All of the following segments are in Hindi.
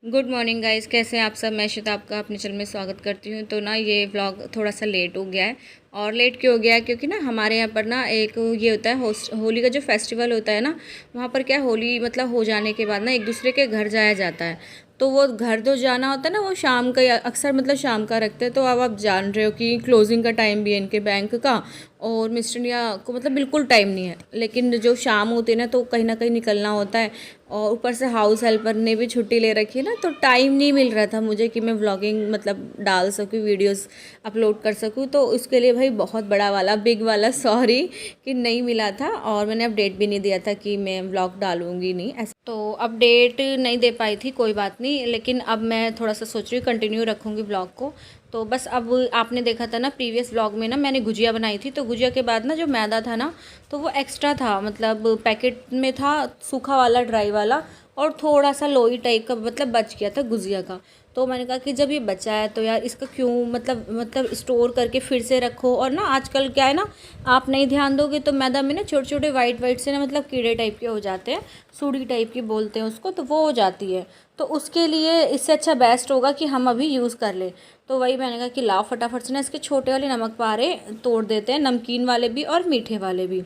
गुड मॉर्निंग गाइस, कैसे हैं आप सब। मैं श्वेता आपका अपने चैनल में स्वागत करती हूँ। तो ना ये व्लॉग थोड़ा सा लेट हो गया है। और लेट क्यों हो गया है? क्योंकि ना हमारे यहाँ पर ना एक ये होता है होली का जो फेस्टिवल होता है ना, वहाँ पर क्या होली मतलब हो जाने के बाद ना एक दूसरे के घर जाया जाता है। तो वो घर जो जाना होता है ना, वो शाम का अक्सर मतलब शाम का रखते हैं। तो अब आप जान रहे हो कि क्लोजिंग का टाइम भी है इनके बैंक का, और मिस्टर इंडिया को मतलब बिल्कुल टाइम नहीं है। लेकिन जो शाम होती है ना, तो कहीं ना कहीं निकलना होता है। और ऊपर से हाउस हेल्पर ने भी छुट्टी ले रखी है ना, तो टाइम नहीं मिल रहा था मुझे कि मैं व्लॉगिंग मतलब डाल सकूँ, वीडियोस अपलोड कर सकूँ। तो उसके लिए भाई बहुत बड़ा वाला बिग वाला सॉरी कि नहीं मिला था। और मैंने अपडेट भी नहीं दिया था कि मैं व्लॉग डालूँगी नहीं ऐसा। तो अपडेट नहीं दे पाई थी, कोई बात नहीं। लेकिन अब मैं थोड़ा सा सोच रही हूँ कंटिन्यू रखूँगी व्लॉग को। तो बस अब आपने देखा था ना प्रीवियस व्लॉग में ना, मैंने गुजिया बनाई थी। तो गुजिया के बाद ना जो मैदा था ना, तो वो एक्स्ट्रा था, मतलब पैकेट में था सूखा वाला ड्राई वाला, और थोड़ा सा लोई टाइप का मतलब बच गया था गुजिया का। तो मैंने कहा कि जब ये बचा है तो यार इसका क्यों मतलब स्टोर करके फिर से रखो। और ना आजकल क्या है ना, आप नहीं ध्यान दोगे तो मैदा में ना छोटे छोटे वाइट वाइट से ना मतलब कीड़े टाइप के हो जाते हैं, सूढ़ी टाइप की बोलते हैं उसको, तो वो हो जाती है। तो उसके लिए इससे अच्छा बेस्ट होगा कि हम अभी यूज़ कर लें। तो वही मैंने कहा कि लाओ फटाफट से ना इसके छोटे वाले नमक पारे तोड़ देते हैं, नमकीन वाले भी और मीठे वाले भी।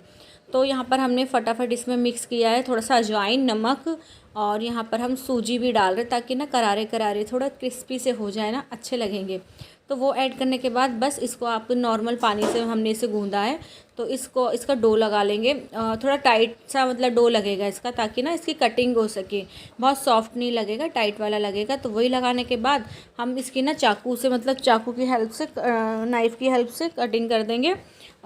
तो यहाँ पर हमने फटाफट इसमें मिक्स किया है थोड़ा सा अजवाइन, नमक, और यहाँ पर हम सूजी भी डाल रहे ताकि ना करारे करारे थोड़ा क्रिस्पी से हो जाए ना, अच्छे लगेंगे। तो वो ऐड करने के बाद बस इसको आप नॉर्मल पानी से हमने इसे गूंदा है। तो इसका डो लगा लेंगे, थोड़ा टाइट सा मतलब डो लगेगा इसका, ताकि ना इसकी कटिंग हो सके। बहुत सॉफ्ट नहीं लगेगा, टाइट वाला लगेगा। तो वही लगाने के बाद हम इसकी ना चाकू से मतलब चाकू की हेल्प से, नाइफ़ की हेल्प से कटिंग कर देंगे।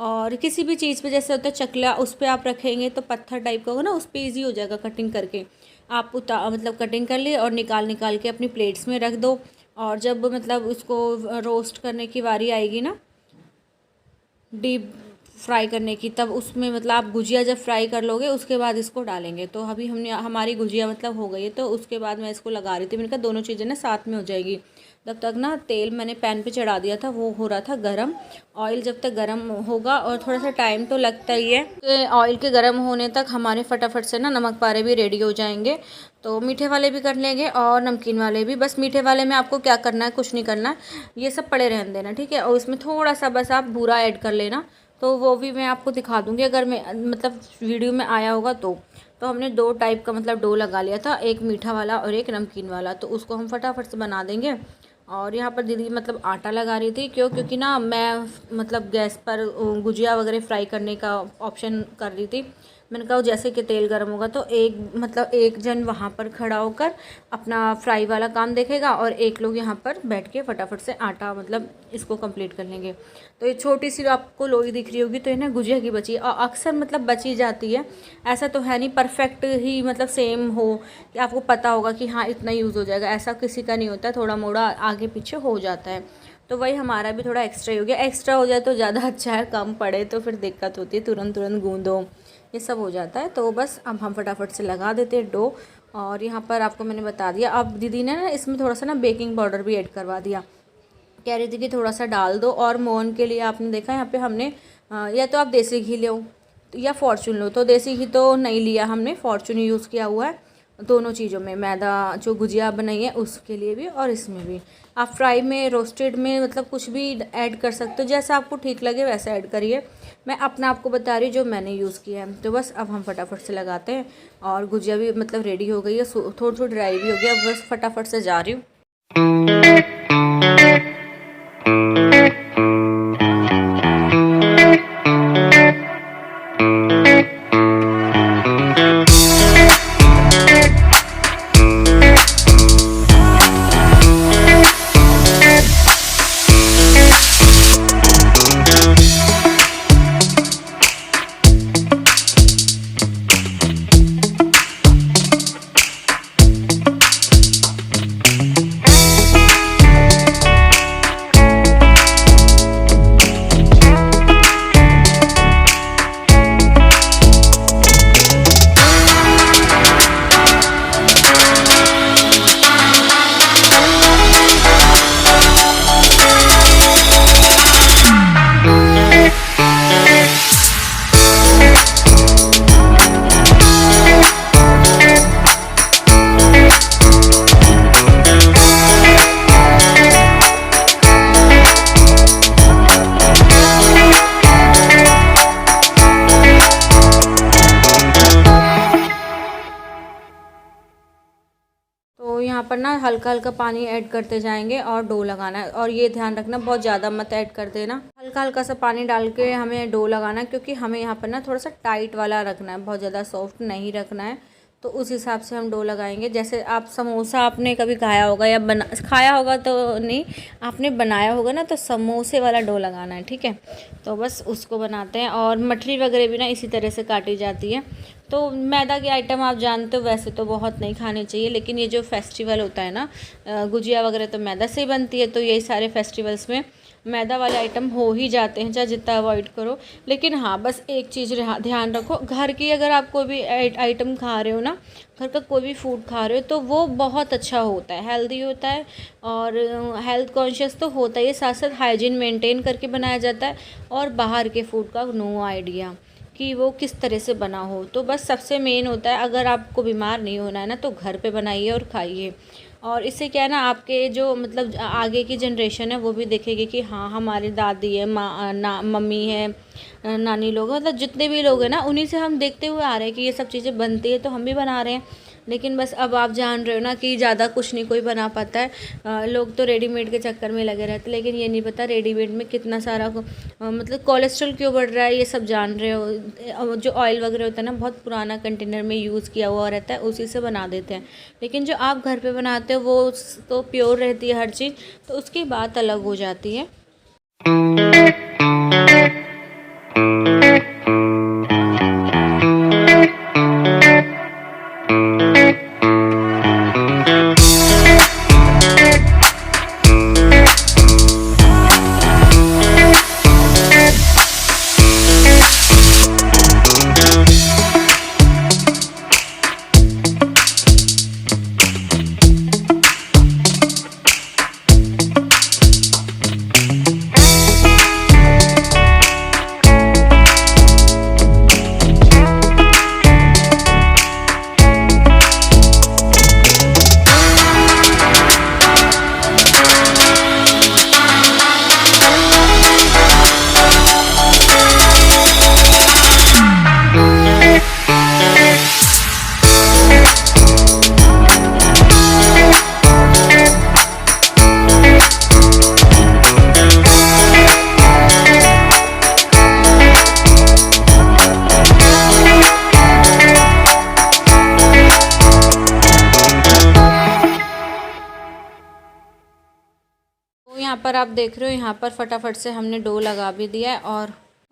और किसी भी चीज़ पे जैसे होता है चकला, उस पर आप रखेंगे तो पत्थर टाइप का होगा ना, उस पर ईजी हो जाएगा कटिंग करके। आप मतलब कटिंग कर लिए और निकाल निकाल के अपनी प्लेट्स में रख दो। और जब मतलब उसको रोस्ट करने की बारी आएगी ना, डीप फ्राई करने की, तब उसमें मतलब आप गुजिया जब फ्राई कर लोगे उसके बाद इसको डालेंगे। तो अभी हमने हमारी गुजिया मतलब हो गई है। तो उसके बाद मैं इसको लगा रही थी, मैंने कहा दोनों चीज़ें ना साथ में हो जाएगी। तब तक ना तेल मैंने पैन पे चढ़ा दिया था, वो हो रहा था गरम। ऑयल जब तक गरम होगा, और थोड़ा सा टाइम तो लगता ही है कि ऑयल के गरम होने तक हमारे फटाफट से ना नमक पारे भी रेडी हो जाएंगे। तो मीठे वाले भी कर लेंगे और नमकीन वाले भी। बस मीठे वाले में आपको क्या करना है, कुछ नहीं करना है, ये सब पड़े रहने देना, ठीक है। और इसमें थोड़ा सा बस आप बूरा ऐड कर लेना। तो वो भी मैं आपको दिखा दूँगी अगर मैं मतलब वीडियो में आया होगा तो हमने दो टाइप का मतलब डो लगा लिया था, एक मीठा वाला और एक नमकीन वाला। तो उसको हम फटाफट से बना देंगे। और यहाँ पर दीदी मतलब आटा लगा रही थी, क्योंकि ना मैं मतलब गैस पर गुजिया वगैरह फ्राई करने का ऑप्शन कर रही थी। मैंने कहा जैसे कि तेल गर्म होगा तो एक जन वहाँ पर खड़ा होकर अपना फ्राई वाला काम देखेगा, और एक लोग यहाँ पर बैठ के फटाफट से आटा मतलब इसको कंप्लीट कर लेंगे। तो ये छोटी सी आपको लोई दिख रही होगी, तो ये ना गुजिया की बची, और अक्सर मतलब बची जाती है। ऐसा तो है नहीं परफेक्ट ही मतलब सेम हो कि आपको पता होगा कि हाँ इतना यूज़ हो जाएगा, ऐसा किसी का नहीं होता है, थोड़ा मोड़ा आगे पीछे हो जाता है। तो वही हमारा भी थोड़ा एक्स्ट्रा ही हो गया। एक्स्ट्रा हो जाए तो ज़्यादा अच्छा है, कम पड़े तो फिर दिक्कत होती है, तुरंत तुरंत गूंदो, ये सब हो जाता है। तो बस अब हम फटाफट से लगा देते हैं डो। और यहाँ पर आपको मैंने बता दिया। अब दीदी ने ना इसमें थोड़ा सा ना बेकिंग पाउडर भी ऐड करवा दिया, कह रही थी कि थोड़ा सा डाल दो। और मोहन के लिए आपने देखा यहाँ पे हमने या तो आप देसी घी लो या फॉर्चून लो। तो देसी घी तो नहीं लिया हमने, फॉर्चून यूज़ किया हुआ है दोनों चीज़ों में, मैदा जो गुजिया बनाई है उसके लिए भी और इसमें भी। आप फ्राई में, रोस्टेड में मतलब कुछ भी ऐड कर सकते हो, जैसा आपको ठीक लगे वैसा ऐड करिए। मैं अपना आपको बता रही हूँ जो मैंने यूज़ किया है। तो बस अब हम फटाफट से लगाते हैं। और गुजिया भी मतलब रेडी हो गई है, थोड़ी थोड़ी ड्राई भी हो गया, बस फटाफट से जा रही हूँ। पर ना हल्का हल्का पानी ऐड करते जाएंगे और डो लगाना है। और ये ध्यान रखना बहुत ज़्यादा मत ऐड कर देना, हल्का हल्का सा पानी डाल के हमें डो लगाना है, क्योंकि हमें यहाँ पर ना थोड़ा सा टाइट वाला रखना है, बहुत ज़्यादा सॉफ्ट नहीं रखना है। तो उस हिसाब से हम डो लगाएंगे। जैसे आप समोसा आपने कभी खाया होगा या खाया होगा तो नहीं, आपने बनाया होगा ना, तो समोसे वाला डो लगाना है, ठीक है। तो बस उसको बनाते हैं। और मठरी वगैरह भी ना इसी तरह से काटी जाती है। तो मैदा के आइटम आप जानते हो वैसे तो बहुत नहीं खाने चाहिए, लेकिन ये जो फेस्टिवल होता है ना, गुजिया वगैरह तो मैदा से ही बनती है, तो यही सारे फेस्टिवल्स में मैदा वाले आइटम हो ही जाते हैं, चाहे जितना अवॉइड करो। लेकिन हाँ, बस एक चीज़ ध्यान रखो, घर की अगर आप कोई भी आइटम खा रहे हो ना, घर का कोई भी फूड खा रहे हो, तो वो बहुत अच्छा होता है, हेल्दी होता है और हेल्थ कॉन्शियस तो होता ही है, साथ साथ हाइजीन मेंटेन करके बनाया जाता है। और बाहर के फूड का नो आइडिया कि वो किस तरह से बना हो। तो बस सबसे मेन होता है, अगर आपको बीमार नहीं होना है ना, तो घर पे बनाइए और खाइए। और इससे क्या है ना, आपके जो मतलब आगे की जनरेशन है वो भी देखेगी कि हाँ, हमारी दादी है, मम्मी है, नानी लोग, मतलब जितने भी लोग हैं ना, उन्हीं से हम देखते हुए आ रहे हैं कि ये सब चीज़ें बनती है, तो हम भी बना रहे हैं। लेकिन बस अब आप जान रहे हो ना कि ज़्यादा कुछ नहीं कोई बना पाता है। लोग तो रेडीमेड के चक्कर में लगे रहते हैं, लेकिन ये नहीं पता रेडीमेड में कितना सारा मतलब कोलेस्ट्रॉल क्यों बढ़ रहा है, ये सब जान रहे हो। जो ऑयल वगैरह होता है ना, बहुत पुराना कंटेनर में यूज़ किया हुआ रहता है, उसी से बना देते हैं। लेकिन जो आप घर पे बनाते हो वो तो प्योर रहती है हर चीज़, तो उसकी बात अलग हो जाती है। तो यहाँ पर आप देख रहे हो, यहाँ पर फटाफट से हमने डो लगा भी दिया है।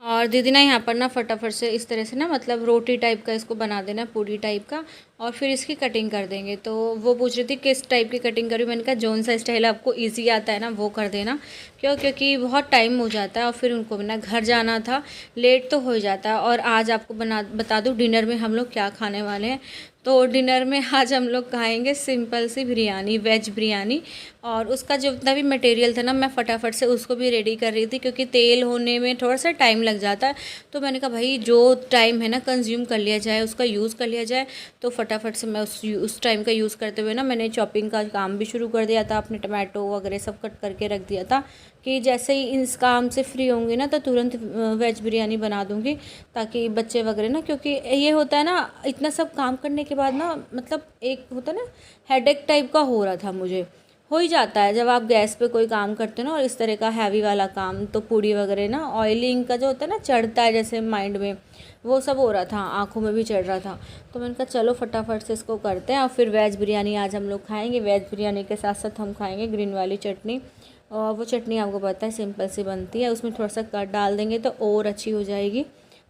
और दीदी ना यहाँ पर ना फटाफट से इस तरह से ना, मतलब रोटी टाइप का इसको बना देना, पूरी टाइप का, और फिर इसकी कटिंग कर देंगे। तो वो पूछ रही थी किस टाइप की कटिंग करूँ, मैंने कहा जोन सा स्टाइल आपको ईजी आता है ना वो कर देना। क्योंकि बहुत टाइम हो जाता है और फिर उनको भी ना घर जाना था, लेट तो हो जाता है। और आज आपको बता दूँ डिनर में हम लोग क्या खाने वाले हैं। तो डिनर में आज हम लोग खाएंगे सिंपल सी बिरयानी, वेज बिरयानी। और उसका जितना भी मटेरियल था ना, मैं फटाफट से उसको भी रेडी कर रही थी, क्योंकि तेल होने में थोड़ा सा टाइम लग जाता है। तो मैंने कहा भाई जो टाइम है ना कंज्यूम कर लिया जाए, उसका यूज़ कर लिया जाए। तो फटाफट से मैं उस टाइम का यूज़ करते हुए ना, मैंने चॉपिंग का काम भी शुरू कर दिया था, अपने टमाटो वगैरह सब कट करके रख दिया था कि जैसे ही इस काम से फ्री होंगी ना, तो तुरंत वेज बिरयानी बना दूँगी, ताकि बच्चे वगैरह ना, क्योंकि ये होता है ना, इतना सब काम करने के बाद ना, मतलब एक होता है ना हेडेक टाइप का हो रहा था मुझे, हो ही जाता है जब आप गैस पे कोई काम करते हो ना, और इस तरह का हैवी वाला काम। तो पूड़ी वगैरह ना, ऑयलिंग का जो होता है ना, चढ़ता है जैसे माइंड में, वो सब हो रहा था, आँखों में भी चढ़ रहा था। तो मैंने कहा चलो फटाफट से इसको करते हैं। और फिर वेज बिरयानी आज हम लोग खाएँगे। वेज बिरयानी के साथ साथ हम खाएँगे ग्रीन वाली चटनी। और वो चटनी आपको पता है सिंपल सी बनती है, उसमें थोड़ा सा कट डाल देंगे तो और अच्छी हो जाएगी।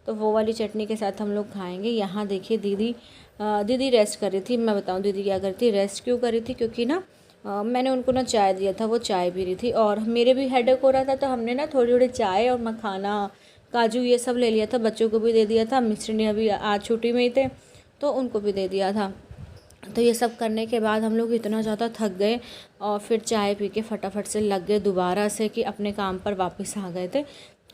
तो वो वाली चटनी के साथ हम लोग खाएंगे। यहाँ देखिए दीदी रेस्ट कर रही थी। मैं बताऊँ दीदी क्या करती, रेस्ट क्यों कर रही थी, क्योंकि ना मैंने उनको ना चाय दिया था, वो चाय पी रही थी और मेरे भी हेडेक हो रहा था। तो हमने ना थोड़ी थोड़ी चाय और मखाना, काजू ये सब ले लिया था, बच्चों को भी दे दिया था। मिस्टर ने अभी आज छुट्टी में ही थे तो उनको भी दे दिया था। तो ये सब करने के बाद हम लोग इतना ज़्यादा थक गए और फिर चाय पी के फटाफट से लग गए दोबारा से कि अपने काम पर वापस आ गए थे।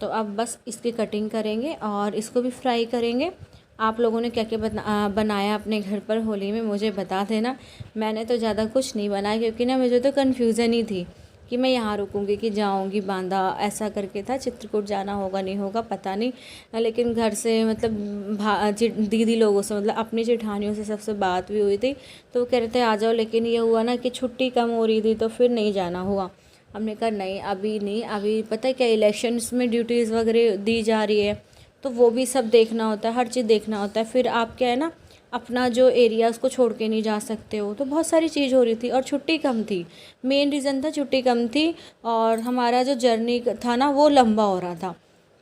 तो अब बस इसकी कटिंग करेंगे और इसको भी फ्राई करेंगे। आप लोगों ने क्या क्या बनाया अपने घर पर होली में मुझे बता देना। मैंने तो ज़्यादा कुछ नहीं बनाया, क्योंकि ना मुझे तो कन्फ्यूज़न ही थी कि मैं यहाँ रुकूंगी कि जाऊंगी बांदा, ऐसा करके था। चित्रकूट जाना होगा नहीं होगा पता नहीं, लेकिन घर से मतलब दीदी लोगों से मतलब अपनी जेठानियों से सबसे बात भी हुई थी, तो वो कह रहे थे आ जाओ, लेकिन ये हुआ ना कि छुट्टी कम हो रही थी तो फिर नहीं जाना हुआ। हमने कहा नहीं अभी नहीं, अभी पता है क्या इलेक्शंस में ड्यूटीज़ वगैरह दी जा रही है, तो वो भी सब देखना होता है, हर चीज़ देखना होता है। फिर आप क्या है ना अपना जो एरिया उसको छोड़ के नहीं जा सकते हो, तो बहुत सारी चीज़ हो रही थी और छुट्टी कम थी। मेन रीज़न था छुट्टी कम थी, और हमारा जो जर्नी था ना वो लंबा हो रहा था।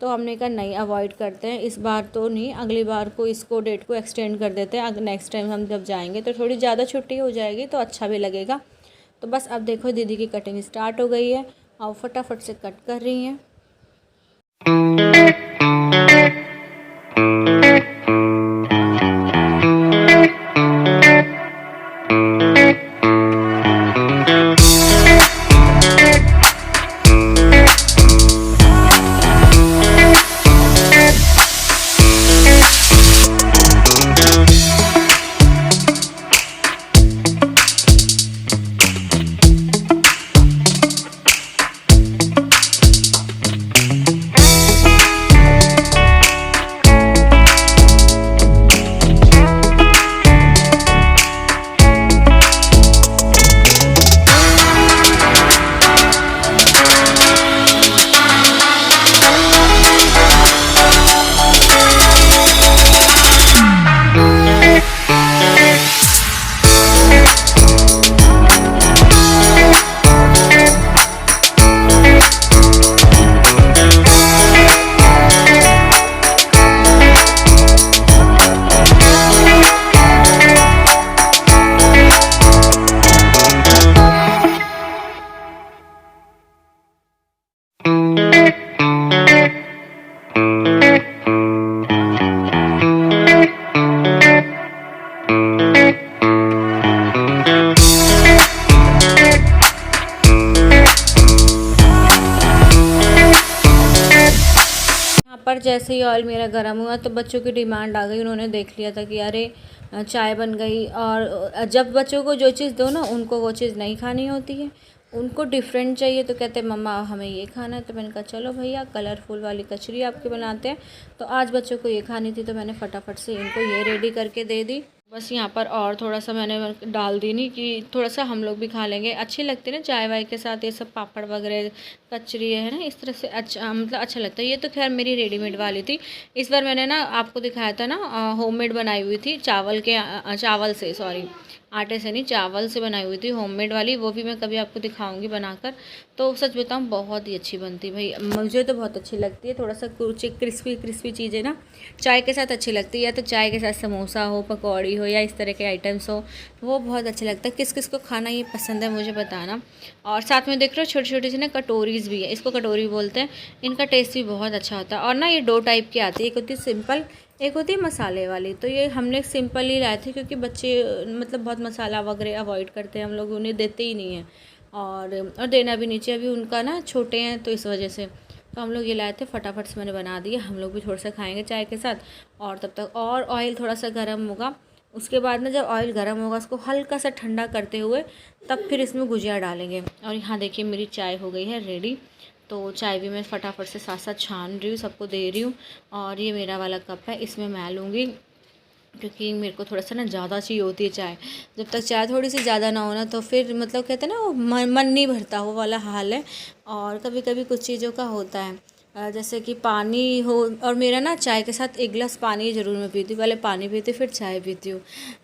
तो हमने कहा नहीं अवॉइड करते हैं, इस बार तो नहीं, अगली बार को इसको डेट को एक्सटेंड कर देते हैं। अगर नेक्स्ट टाइम हम जब जाएंगे तो थोड़ी ज़्यादा छुट्टी हो जाएगी तो अच्छा भी लगेगा। तो बस अब देखो दीदी की कटिंग स्टार्ट हो गई है और फटाफट से कट कर रही हैं। पर जैसे ही ऑयल मेरा गर्म हुआ तो बच्चों की डिमांड आ गई, उन्होंने देख लिया था कि अरे चाय बन गई। और जब बच्चों को जो चीज़ दो ना उनको वो चीज़ नहीं खानी होती है, उनको डिफरेंट चाहिए, तो कहते हैं मम्मा हमें ये खाना है। तो मैंने कहा चलो भैया कलरफुल वाली कचरी आपके बनाते हैं। तो आज बच्चों को ये खानी थी तो मैंने फटाफट से इनको ये रेडी करके दे दी। बस यहाँ पर और थोड़ा सा मैंने डाल दी, नहीं कि थोड़ा सा हम लोग भी खा लेंगे, अच्छी लगती है ना चाय वाय के साथ ये सब पापड़ वगैरह कचरी है ना, इस तरह से अच्छा मतलब अच्छा लगता है। ये तो खैर मेरी रेडीमेड वाली थी, इस बार मैंने ना आपको दिखाया था ना होममेड बनाई हुई थी, चावल से, सॉरी आटे से नहीं चावल से बनाई हुई थी होममेड वाली, वो भी मैं कभी आपको दिखाऊंगी बनाकर। तो सच बताऊँ बहुत ही अच्छी बनती भाई, मुझे तो बहुत अच्छी लगती है। थोड़ा सा कुछ क्रिस्पी क्रिस्पी चीज़ें ना चाय के साथ अच्छी लगती है, या तो चाय के साथ समोसा हो, पकौड़ी हो, या इस तरह के आइटम्स हो, वो बहुत अच्छा लगता है। किस किस को खाना ये पसंद है मुझे बताना। और साथ में देख रहे हो छोटी छोटी सी ना कटोरीज़ भी है, इसको कटोरी बोलते हैं, इनका टेस्ट भी बहुत अच्छा होता है। और ना ये 2 टाइप की आती है, एक होती है सिंपल, एक होती है मसाले वाली। तो ये हमने सिंपल ही लाए थे क्योंकि बच्चे मतलब बहुत मसाला वगैरह अवॉइड करते हैं, हम लोग उन्हें देते ही नहीं हैं, और देना भी नहीं चाहिए, अभी उनका ना छोटे हैं तो इस वजह से। तो हम लोग ये लाए थे, फटाफट से मैंने बना दिया, हम लोग भी थोड़ा सा खाएंगे चाय के साथ। और तब तक और ऑयल थोड़ा सा गर्म होगा, उसके बाद ना जब ऑयल गर्म होगा उसको हल्का सा ठंडा करते हुए तब फिर इसमें गुजिया डालेंगे। और यहाँ देखिए मेरी चाय हो गई है रेडी, तो चाय भी मैं फटाफट से साथ साथ छान रही हूँ, सबको दे रही हूँ। और ये मेरा वाला कप है, इसमें मैं लूँगी क्योंकि मेरे को थोड़ा सा ना ज़्यादा चाहिए होती है चाय। जब तक चाय थोड़ी सी ज़्यादा ना हो ना तो फिर मतलब कहते हैं ना वो मन नहीं भरता, वो वाला हाल है। और कभी कभी कुछ चीज़ों का होता है, जैसे कि पानी हो, और मेरा ना चाय के साथ 1 गिलास पानी ज़रूर मैं पीती हूँ, पहले पानी पीती फिर चाय पीती हूँ।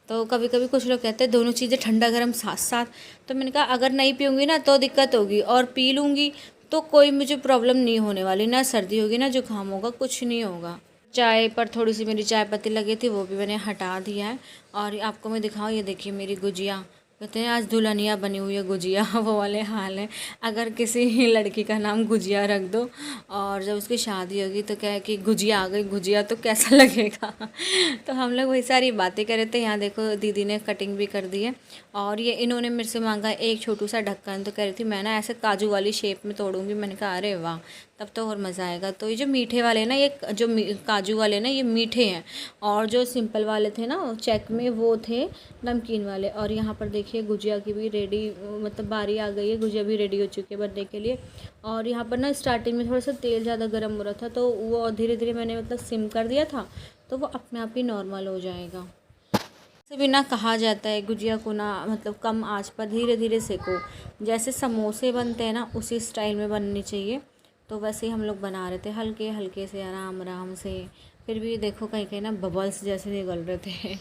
तो कभी कभी कुछ लोग कहते हैं दोनों चीज़ें ठंडा गर्म साथ साथ, तो मैंने कहा अगर नहीं पीऊँगी ना तो दिक्कत होगी, और पी लूँगी तो कोई मुझे प्रॉब्लम नहीं होने वाली, ना सर्दी होगी ना जुकाम होगा, कुछ नहीं होगा। चाय पर थोड़ी सी मेरी चाय पत्ती लगी थी, वो भी मैंने हटा दिया है। और आपको मैं दिखाऊँ, ये देखिए मेरी गुजिया, कहते हैं आज दुल्हनिया बनी हुई है गुजिया, वो वाले हाल है। अगर किसी लड़की का नाम गुजिया रख दो और जब उसकी शादी होगी तो क्या है कि गुजिया आ गई गुजिया, तो कैसा लगेगा। तो हम लोग वही सारी बातें कर रहे थे। यहाँ देखो दीदी ने कटिंग भी कर दी है, और ये इन्होंने मेरे से मांगा एक छोटू सा ढक्कन, तो कह रही थी मैं ना ऐसे काजू वाली शेप में तोड़ूंगी। मैंने कहा अरे वाह, तब तो और मज़ा आएगा। तो ये जो मीठे वाले ना, ये जो काजू वाले ना, ये मीठे हैं, और जो सिंपल वाले थे ना चेक में, वो थे नमकीन वाले। और यहाँ पर देखिए गुजिया की भी रेडी, मतलब बारी आ गई है, गुजिया भी रेडी हो चुकी है बनने के लिए। और यहाँ पर ना स्टार्टिंग में थोड़ा सा तेल ज़्यादा गर्म हो रहा था, तो वो धीरे धीरे मैंने मतलब सिम कर दिया था, तो वो अपने आप ही नॉर्मल हो जाएगा। से भी ना कहा जाता है गुजिया को ना मतलब कम आंच पर धीरे धीरे सेको, जैसे समोसे बनते हैं ना उसी स्टाइल में बननी चाहिए। तो वैसे ही हम लोग बना रहे थे, हल्के हल्के से, आराम आराम से। फिर भी देखो कहीं कहीं ना बबल्स जैसे निकल रहे थे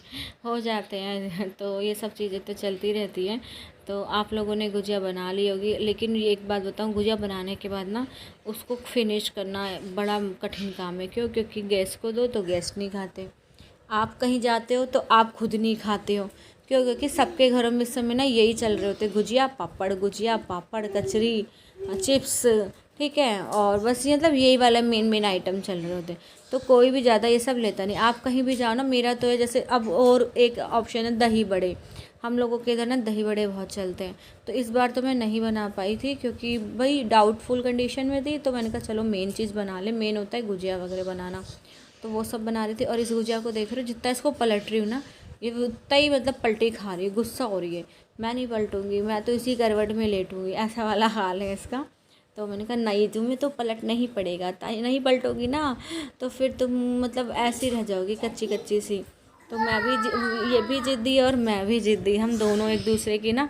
हो जाते हैं। तो ये सब चीज़ें तो चलती रहती हैं। तो आप लोगों ने गुजिया बना ली होगी, लेकिन ये एक बात बताऊँ, गुजिया बनाने के बाद ना उसको फिनिश करना बड़ा कठिन काम है। क्यों? क्योंकि गैस को दो तो गैस नहीं खाते, आप कहीं जाते हो तो आप खुद नहीं खाते हो। क्यों? क्योंकि सबके घरों में इस समय ना यही चल रहे होते, गुजिया पापड़ कचरी चिप्स, ठीक है, और बस ये मतलब यही वाला मेन आइटम चल रहे होते। तो कोई भी ज़्यादा ये सब लेता नहीं। आप कहीं भी जाओ ना, मेरा तो है जैसे अब और एक ऑप्शन है दही बड़े, हम लोगों के इधर ना दही बड़े बहुत चलते हैं। तो इस बार तो मैं नहीं बना पाई थी, क्योंकि भाई डाउटफुल कंडीशन में थी। तो मैंने कहा चलो मेन चीज़ बना ले, मेन होता है गुजिया वगैरह बनाना। तो वो सब बना रही थी। और इस गुजिया को देख रहे हो, जितना इसको पलट रही हूँ ना, ये उतना ही मतलब पलटी खा रही है, गुस्सा हो रही है। मैं नहीं पलटूंगी, मैं तो इसी करवट में लेटूंगी, ऐसा वाला हाल है इसका। तो मैंने कहा नहीं, तुम्हें तो पलटना ही पड़ेगा, नहीं पलटोगी ना तो फिर तुम मतलब ऐसी रह जाओगी कच्ची कच्ची सी। तो मैं भी, ये भी ज़िद्दी और मैं भी ज़िद्दी, हम दोनों एक दूसरे की ना।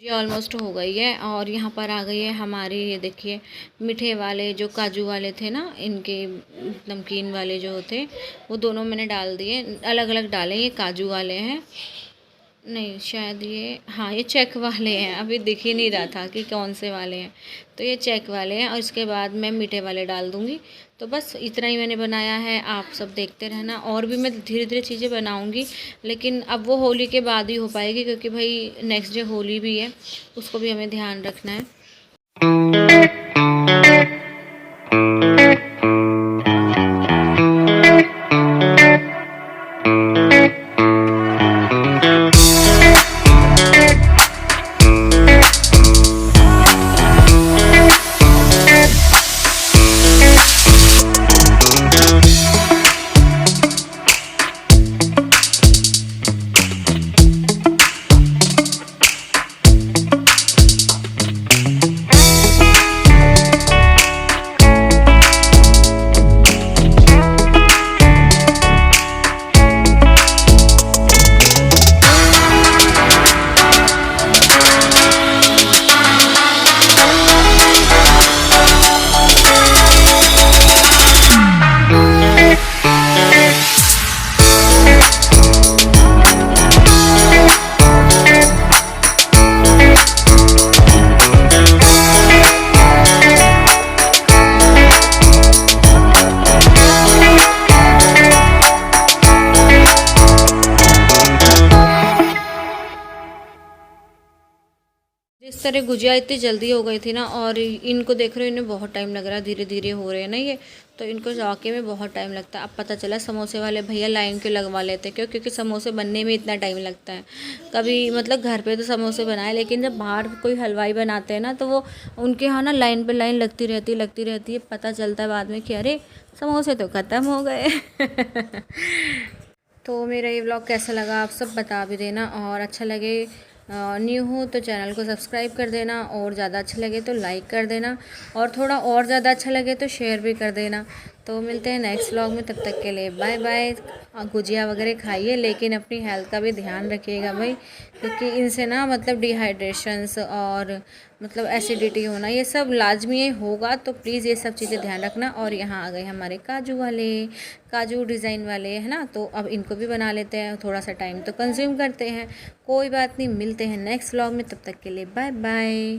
ये ऑलमोस्ट हो गई है। और यहाँ पर आ गई है हमारी, ये देखिए मीठे वाले जो काजू वाले थे ना, इनके नमकीन वाले जो थे वो दोनों मैंने डाल दिए, अलग अलग डाले। ये काजू वाले हैं, नहीं शायद ये, हाँ ये चेक वाले हैं, अभी दिख ही नहीं रहा था कि कौन से वाले हैं। तो ये चेक वाले हैं, और इसके बाद मैं मीठे वाले डाल दूँगी। तो बस इतना ही मैंने बनाया है, आप सब देखते रहना। और भी मैं धीरे धीरे चीज़ें बनाऊँगी, लेकिन अब वो होली के बाद ही हो पाएगी, क्योंकि भाई नेक्स्ट डे होली भी है, उसको भी हमें ध्यान रखना है। इस तरह गुजिया इतनी जल्दी हो गई थी ना, और इनको देख रहे हो इन्हें बहुत टाइम लग रहा है, धीरे धीरे हो रहे हैं ना ये, तो इनको वाकई में बहुत टाइम लगता है। अब पता चला समोसे वाले भैया लाइन क्यों लगवा लेते हैं, क्यों? क्योंकि समोसे बनने में इतना टाइम लगता है। कभी मतलब घर पे तो समोसे बनाए, लेकिन जब बाहर कोई हलवाई बनाते हैं ना, तो वो उनके यहाँ ना लाइन पे लाइन लगती रहती है। पता चलता है बाद में कि अरे समोसे तो ख़त्म हो गए। तो मेरा ये व्लॉग कैसा लगा आप सब बता भी देना, और अच्छा लगे न्यू हो तो चैनल को सब्सक्राइब कर देना, और ज़्यादा अच्छा लगे तो लाइक कर देना, और थोड़ा और ज़्यादा अच्छा लगे तो शेयर भी कर देना। तो मिलते हैं नेक्स्ट व्लॉग में, तब तक के लिए बाय बाय। गुजिया वगैरह खाइए, लेकिन अपनी हेल्थ का भी ध्यान रखिएगा भाई, क्योंकि इनसे ना मतलब डिहाइड्रेशंस और मतलब एसिडिटी होना ये सब लाजमी होगा, तो प्लीज़ ये सब चीज़ें ध्यान रखना। और यहाँ आ गए हमारे काजू वाले, काजू डिज़ाइन वाले, है ना, तो अब इनको भी बना लेते हैं, थोड़ा सा टाइम तो कंज्यूम करते हैं, कोई बात नहीं। मिलते हैं नेक्स्ट व्लॉग में, तब तक के लिए बाय बाय।